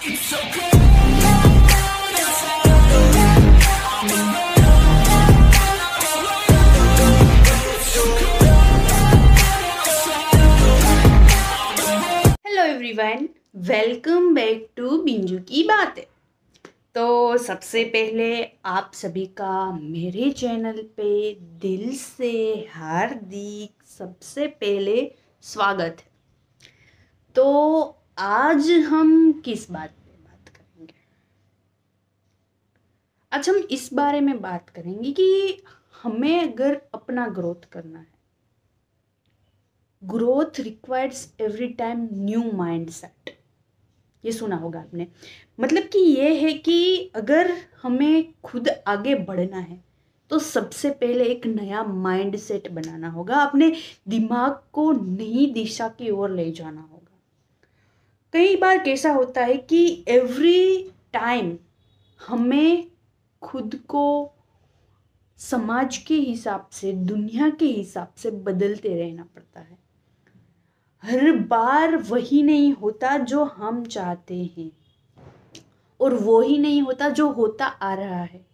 Hello everyone, welcome back to Binju की बातें। तो सबसे पहले आप सभी का मेरे चैनल पे दिल से हार्दिक सबसे पहले स्वागत है। तो आज हम किस बात पे बात करेंगे? आज हम इस बारे में बात करेंगे कि हमें अगर अपना ग्रोथ करना है, growth requires every time new mindset. ये सुना होगा आपने। मतलब कि ये है कि अगर हमें खुद आगे बढ़ना है तो सबसे पहले एक नया माइंडसेट बनाना होगा, अपने दिमाग को नई दिशा की ओर ले जाना होगा। कई बार कैसा होता है कि एवरी टाइम हमें खुद को समाज के हिसाब से, दुनिया के हिसाब से बदलते रहना पड़ता है। हर बार वही नहीं होता जो हम चाहते हैं, और वो ही नहीं होता जो होता आ रहा है।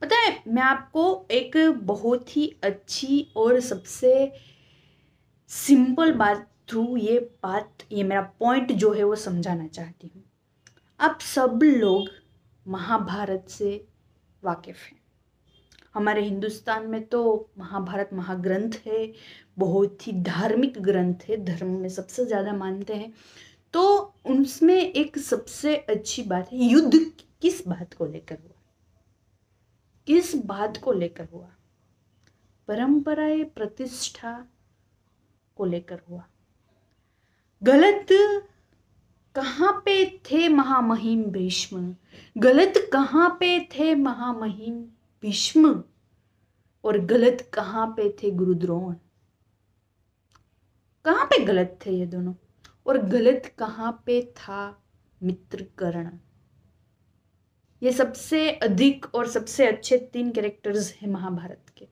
पता है, मैं आपको एक बहुत ही अच्छी और सबसे सिंपल बात थ्रू ये मेरा पॉइंट जो है वो समझाना चाहती हूँ। आप सब लोग महाभारत से वाकिफ हैं। हमारे हिंदुस्तान में तो महाभारत महाग्रंथ है, बहुत ही धार्मिक ग्रंथ है, धर्म में सबसे ज़्यादा मानते हैं। तो उसमें एक सबसे अच्छी बात है, युद्ध किस बात को लेकर हुआ? किस बात को लेकर हुआ? परंपराएं, प्रतिष्ठा को लेकर हुआ। गलत कहाँ पे थे महामहिम भीष्म? गलत कहाँ पे थे महामहिम भीष्म? और गलत कहाँ पे थे गुरु द्रोण? कहाँ पे गलत थे ये दोनों? और गलत कहाँ पे था मित्र कर्ण? ये सबसे अधिक और सबसे अच्छे 3 कैरेक्टर्स हैं महाभारत के।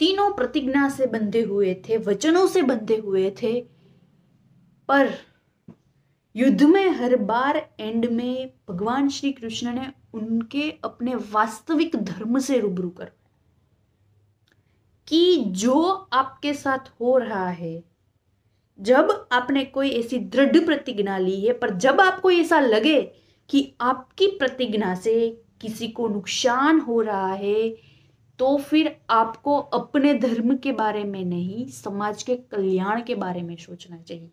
तीनों प्रतिज्ञा से बंधे हुए थे, वचनों से बंधे हुए थे, पर युद्ध में हर बार एंड में भगवान श्री कृष्ण ने उनके अपने वास्तविक धर्म से रूबरू कर कि जो आपके साथ हो रहा है, जब आपने कोई ऐसी दृढ़ प्रतिज्ञा ली है, पर जब आपको ऐसा लगे कि आपकी प्रतिज्ञा से किसी को नुकसान हो रहा है, तो फिर आपको अपने धर्म के बारे में नहीं, समाज के कल्याण के बारे में सोचना चाहिए।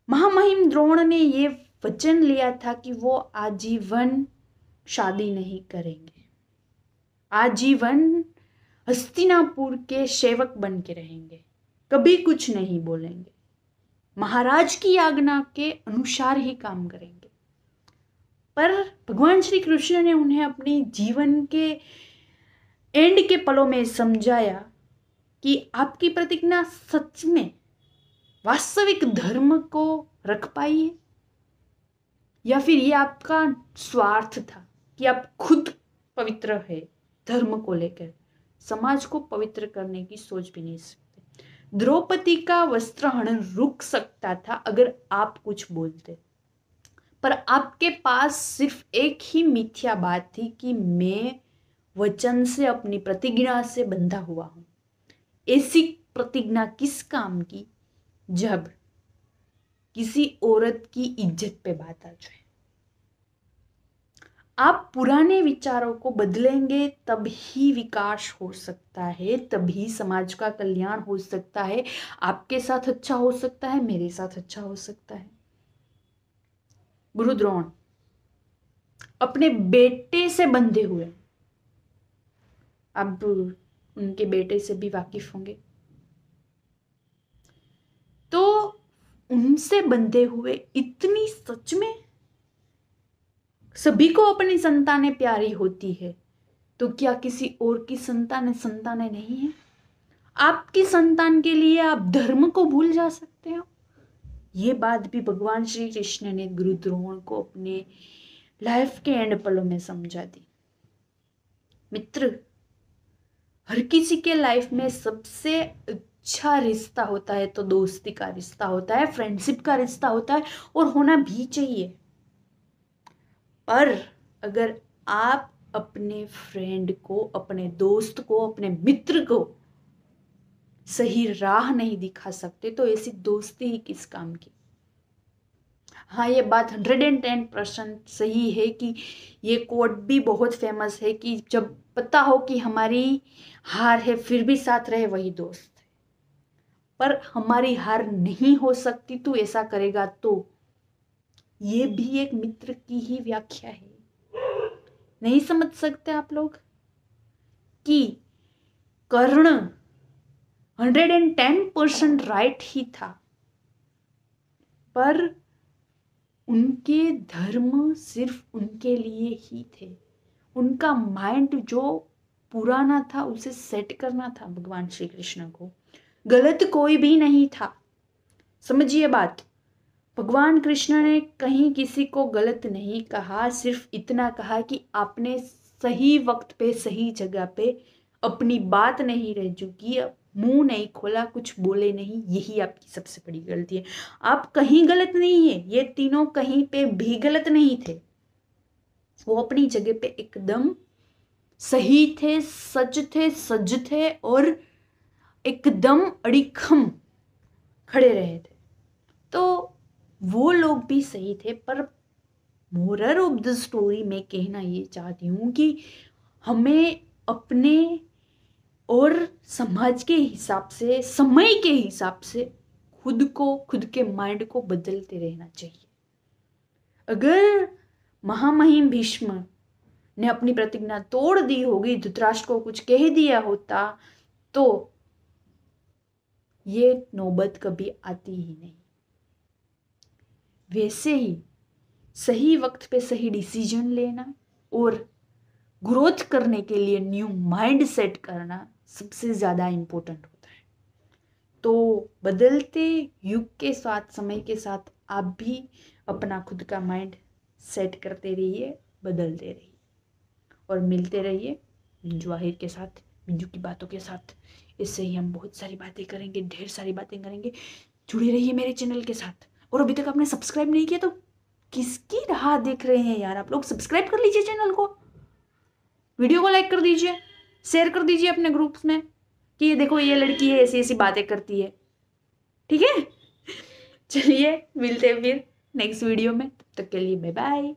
महामहिम द्रोण ने ये वचन लिया था कि वो आजीवन शादी नहीं करेंगे, आजीवन हस्तिनापुर के सेवक बन के रहेंगे, कभी कुछ नहीं बोलेंगे, महाराज की आज्ञा के अनुसार ही काम करेंगे। पर भगवान श्री कृष्ण ने उन्हें अपने जीवन के एंड के पलों में समझाया कि आपकी प्रतिज्ञा सच में वास्तविक धर्म को रख पाई है, या फिर ये आपका स्वार्थ था कि आप खुद पवित्र है, धर्म को लेकर समाज को पवित्र करने की सोच भी नहीं सकते। द्रौपदी का वस्त्रहरण रुक सकता था अगर आप कुछ बोलते, पर आपके पास सिर्फ एक ही मिथ्या बात थी कि मैं वचन से, अपनी प्रतिज्ञा से बंधा हुआ हूं। ऐसी प्रतिज्ञा किस काम की जब किसी औरत की इज्जत पे बात आ जाए? आप पुराने विचारों को बदलेंगे तभी विकास हो सकता है, तभी समाज का कल्याण हो सकता है, आपके साथ अच्छा हो सकता है, मेरे साथ अच्छा हो सकता है। गुरु द्रोण अपने बेटे से बंधे हुए, अब उनके बेटे से भी वाकिफ होंगे, तो उनसे बंधे हुए इतनी सच में सभी को अपनी संतानें प्यारी होती है, तो क्या किसी और की संतानें नहीं है? आपकी संतान के लिए आप धर्म को भूल जा सकते हो? ये बात भी भगवान श्री कृष्ण ने गुरु द्रोण को अपने लाइफ के एंड पलों में समझा दी। मित्र, हर किसी के लाइफ में सबसे अच्छा रिश्ता होता है तो दोस्ती का रिश्ता होता है, फ्रेंडशिप का रिश्ता होता है, और होना भी चाहिए। पर अगर आप अपने फ्रेंड को, अपने दोस्त को, अपने मित्र को सही राह नहीं दिखा सकते तो ऐसी दोस्ती ही किस काम की। हाँ, ये बात 110% सही है कि ये कोट भी बहुत फेमस है कि जब पता हो कि हमारी हार है फिर भी साथ रहे वही दोस्त है। पर हमारी हार नहीं हो सकती तो ऐसा करेगा तो ये भी एक मित्र की ही व्याख्या है। नहीं समझ सकते आप लोग कि कर्ण 110% राइट ही था, पर उनके धर्म सिर्फ उनके लिए ही थे। उनका माइंड जो पुराना था उसे सेट करना था भगवान श्री कृष्ण को। गलत कोई भी नहीं था, समझिए बात। भगवान कृष्ण ने कहीं किसी को गलत नहीं कहा, सिर्फ इतना कहा कि आपने सही वक्त पे सही जगह पे अपनी बात नहीं रज्जू की, मुंह नहीं खोला, कुछ बोले नहीं, यही आपकी सबसे बड़ी गलती है। आप कहीं गलत नहीं है, ये तीनों कहीं पे भी गलत नहीं थे। वो अपनी जगह पे एकदम सही थे, सच थे, सज थे और एकदम अड़िखम खड़े रहे थे। तो वो लोग भी सही थे। पर मोरल ऑफ द स्टोरी में कहना ये चाहती हूँ कि हमें अपने और समाज के हिसाब से, समय के हिसाब से खुद को, खुद के माइंड को बदलते रहना चाहिए। अगर महामहिम भीष्म ने अपनी प्रतिज्ञा तोड़ दी होगी, धृतराष्ट्र को कुछ कह दिया होता तो ये नौबत कभी आती ही नहीं। वैसे ही सही वक्त पे सही डिसीजन लेना और ग्रोथ करने के लिए न्यू माइंड सेट करना सबसे ज्यादा इंपॉर्टेंट होता है। तो बदलते युग के साथ, समय के साथ आप भी अपना खुद का माइंड सेट करते रहिए, बदलते रहिए और मिलते रहिए मिंजू आहिर के साथ, मिंजू की बातों के साथ। इससे ही हम बहुत सारी बातें करेंगे, ढेर सारी बातें करेंगे। जुड़े रहिए मेरे चैनल के साथ। और अभी तक आपने सब्सक्राइब नहीं किया तो किसकी राह देख रहे हैं यार, आप लोग सब्सक्राइब कर लीजिए चैनल को, वीडियो को लाइक कर दीजिए, शेयर कर दीजिए अपने ग्रुप्स में कि ये देखो ये लड़की है, ऐसी ऐसी बातें करती है। ठीक है, चलिए मिलते हैं फिर नेक्स्ट वीडियो में, तब तक के लिए बाय बाय।